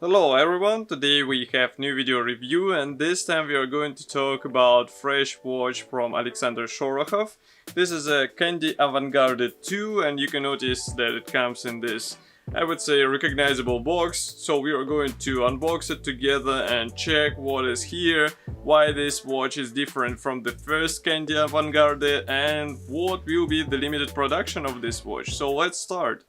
Hello everyone, today we have new video review and this time we are going to talk about fresh watch from Alexander Shorokhoff. This is a Kandy Avantgrade 2 and you can notice that it comes in this, I would say, recognizable box. So we are going to unbox it together and check what is here, why this watch is different from the first Kandy Avantgrade and what will be the limited production of this watch. So let's start.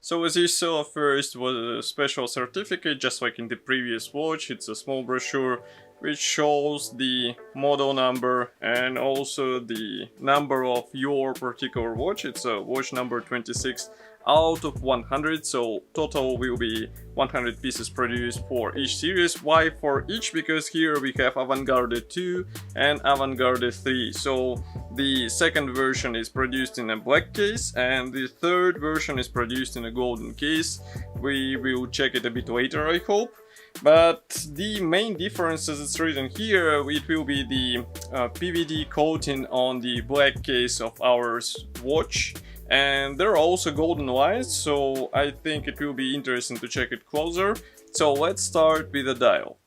So as you saw, first was a special certificate, just like in the previous watch. It's a small brochure which shows the model number and also the number of your particular watch. It's a watch number 26 out of 100, so total will be 100 pieces produced for each series. Why for each? Because here we have Avantgrade 2 and Avantgrade 3. So the second version is produced in a black case and the third version is produced in a golden case. We will check it a bit later, I hope. But the main difference, as it's written here, it will be the PVD coating on the black case of our watch. And there are also golden lines, so I think it will be interesting to check it closer. So let's start with the dial.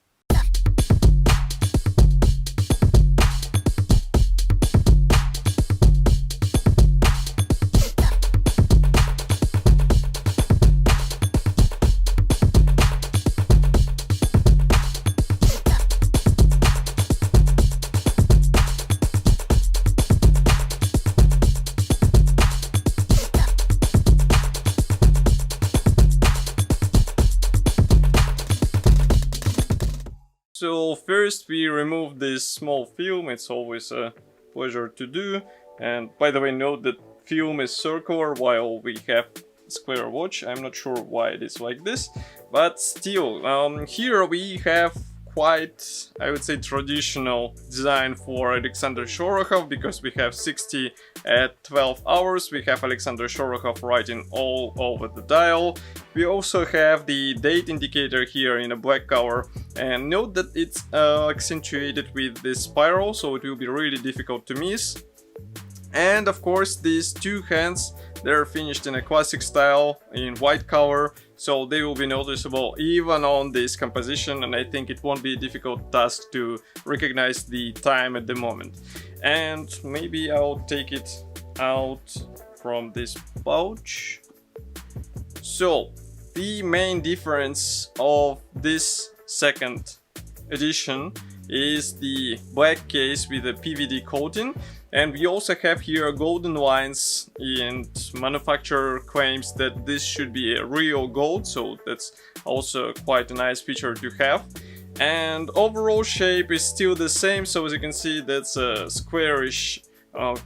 So first we remove this small film. It's always a pleasure to do. And by the way, note that film is circular while we have square watch. I'm not sure why it is like this, but still, here we have quite, I would say, traditional design for Alexander Shorokhoff, because we have 60 at 12 hours. We have Alexander Shorokhoff writing all over the dial. We also have the date indicator here in a black color, and note that it's accentuated with this spiral, so it will be really difficult to miss. And of course these two hands, they're finished in a classic style in white color, so they will be noticeable even on this composition, and I think it won't be a difficult task to recognize the time at the moment. And maybe I'll take it out from this pouch. So the main difference of this second edition is the black case with a PVD coating, and we also have here golden lines, and manufacturer claims that this should be a real gold, so that's also quite a nice feature to have. And overall shape is still the same, so as you can see, that's a squarish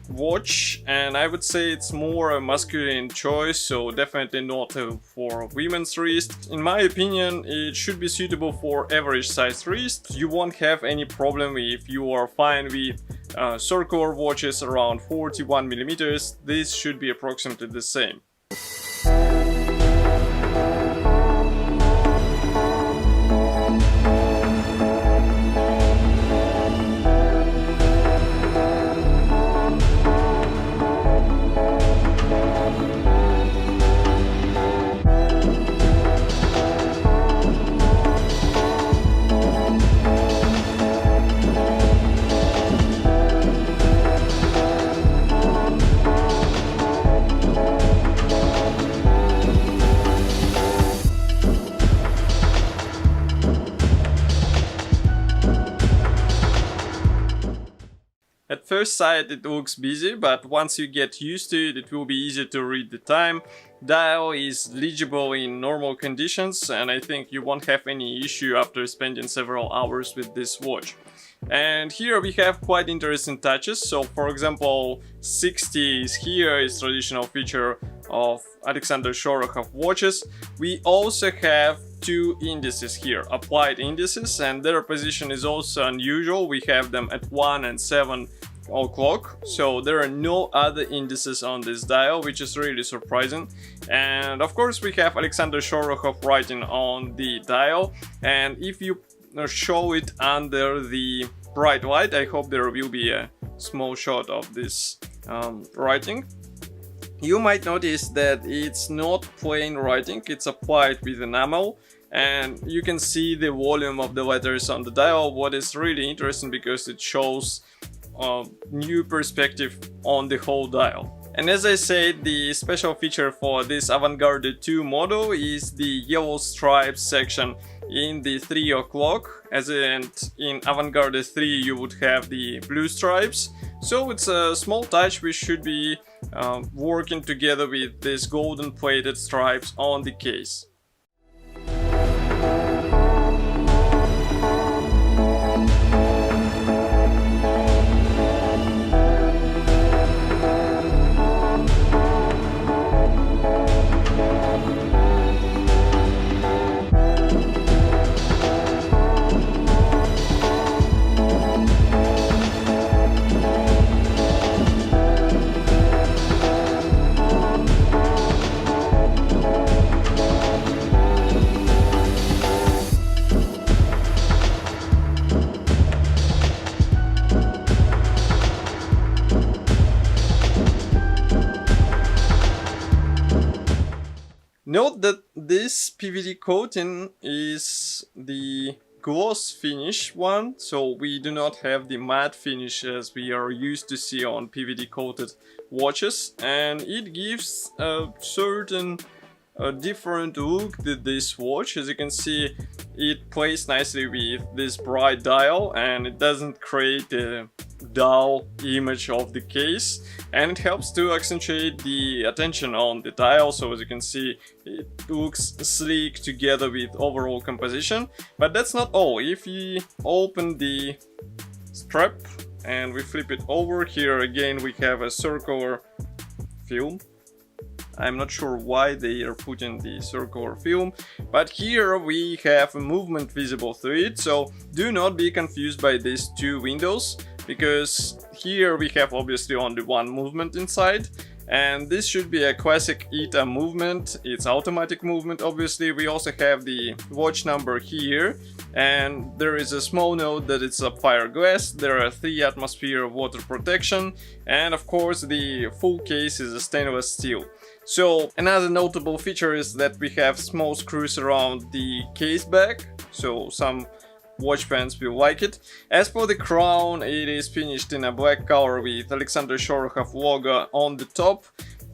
watch, and I would say it's more a masculine choice, so definitely not for women's wrist. In my opinion, it should be suitable for average size wrist. You won't have any problem if you are fine with circular watches around 41 mm. This should be approximately the same. first sight it looks busy, but once you get used to it, it will be easy to read the time. Dial is legible in normal conditions, and I think you won't have any issue after spending several hours with this watch. And here we have quite interesting touches. So for example, 60 is here, is traditional feature of Alexander Shorokhoff watches. We also have two indices here, applied indices, and their position is also unusual. We have them at 1 and 7 o'clock, so there are no other indices on this dial, which is really surprising. And of course we have Alexander Shorokhoff writing on the dial, and if you show it under the bright light, I hope there will be a small shot of this writing. You might notice that it's not plain writing, it's applied with enamel, and you can see the volume of the letters on the dial, what is really interesting because it shows a new perspective on the whole dial. And as I said, the special feature for this Avantgrade 2 model is the yellow stripes section in the 3 o'clock, as in Avantgrade 3 you would have the blue stripes. So it's a small touch which should be working together with these golden plated stripes on the case. Note that this PVD coating is the gloss finish one, so we do not have the matte finish as we are used to see on PVD coated watches, and it gives a certain different look to this watch. As you can see, it plays nicely with this bright dial and it doesn't create a dull image of the case, and it helps to accentuate the attention on the dial. So as you can see, it looks sleek together with overall composition. But that's not all. If you open the strap and we flip it over, here again we have a circular film. I'm not sure why they are putting the circular film, but here we have a movement visible through it, so do not be confused by these two windows, because here we have obviously only one movement inside, and this should be a classic ETA movement. It's automatic movement. Obviously we also have the watch number here, and there is a small note that it's sapphire glass. There are 3 atmosphere water protection, and of course the full case is a stainless steel. So another notable feature is that we have small screws around the case back, so some watch fans will like it. As for the crown, it is finished in a black color with Alexander Shorokhoff logo on the top.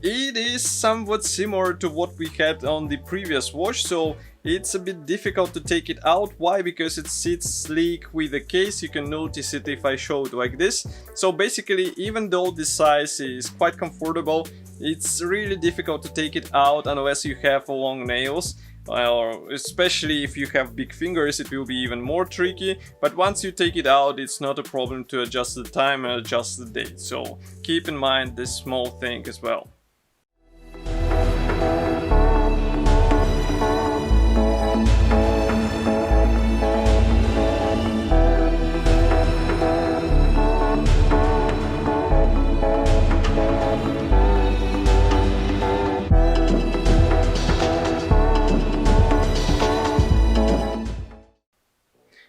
It is somewhat similar to what we had on the previous watch, so it's a bit difficult to take it out. Why? Because it sits sleek with the case. You can notice it if I show it like this. So basically, even though the size is quite comfortable, it's really difficult to take it out unless you have long nails. Or especially if you have big fingers, it will be even more tricky. But once you take it out, it's not a problem to adjust the time and adjust the date. So keep in mind this small thing as well.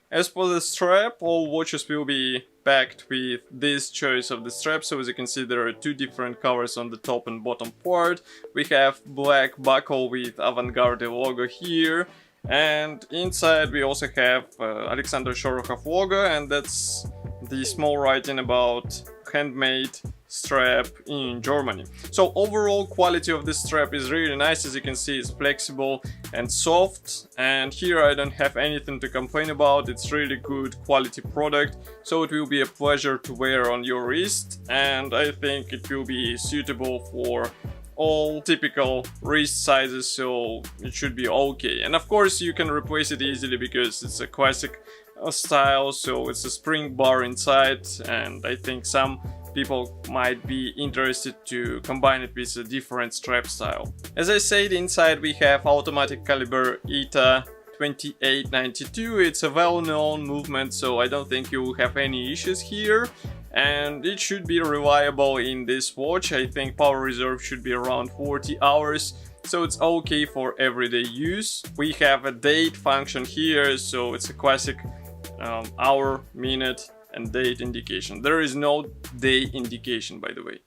As for the strap, all watches will be packed with this choice of the strap. So as you can see, there are 2 different colors on the top and bottom part. We have black buckle with Avantgrade logo here, and inside we also have Alexander Shorokhoff logo, and that's the small writing about handmade strap in Germany. So overall quality of this strap is really nice. As you can see, it's flexible and soft, and here I don't have anything to complain about. It's really good quality product, so it will be a pleasure to wear on your wrist, and I think it will be suitable for all typical wrist sizes, so it should be okay. And of course you can replace it easily because it's a classic style, so it's a spring bar inside, and I think some people might be interested to combine it with a different strap style. As I said, inside we have automatic caliber ETA 2892. It's a well-known movement, so I don't think you will have any issues here, and it should be reliable in this watch. I think power reserve should be around 40 hours, so it's okay for everyday use. We have a date function here, so it's a classic hour, minute and date indication. There is no day indication, by the way.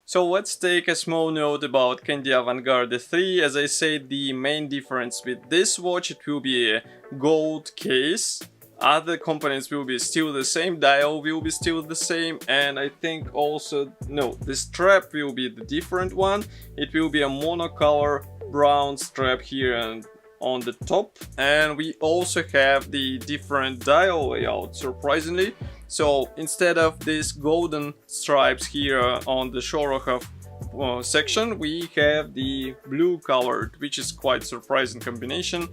So let's take a small note about Kandy Avantgrade 3. As I said, the main difference with this watch, it will be a gold case. Other components will be still the same, dial will be still the same, and I think also, no, the strap will be the different one. It will be a monocolor brown strap here and on the top, and we also have the different dial layout, surprisingly. So instead of these golden stripes here on the Shorokhoff section, we have the blue colored, which is quite surprising combination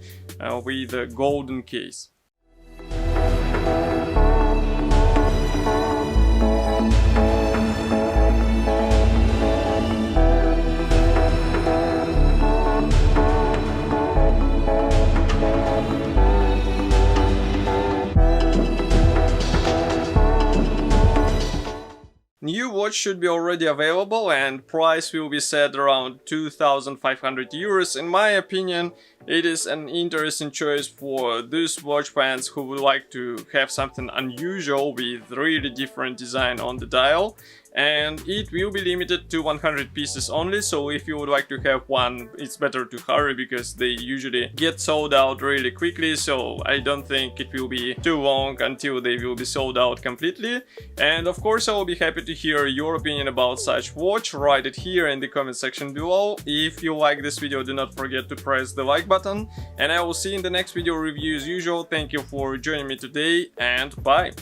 with a golden case. New watch should be already available, and price will be set around 2,500 euros. In my opinion, it is an interesting choice for those watch fans who would like to have something unusual with really different design on the dial. And it will be limited to 100 pieces only, so if you would like to have one, it's better to hurry because they usually get sold out really quickly, so I don't think it will be too long until they will be sold out completely. And of course I will be happy to hear your opinion about such watch. Write it here in the comment section below. If you like this video, do not forget to press the like button, and I will see you in the next video review as usual. Thank you for joining me today, and bye!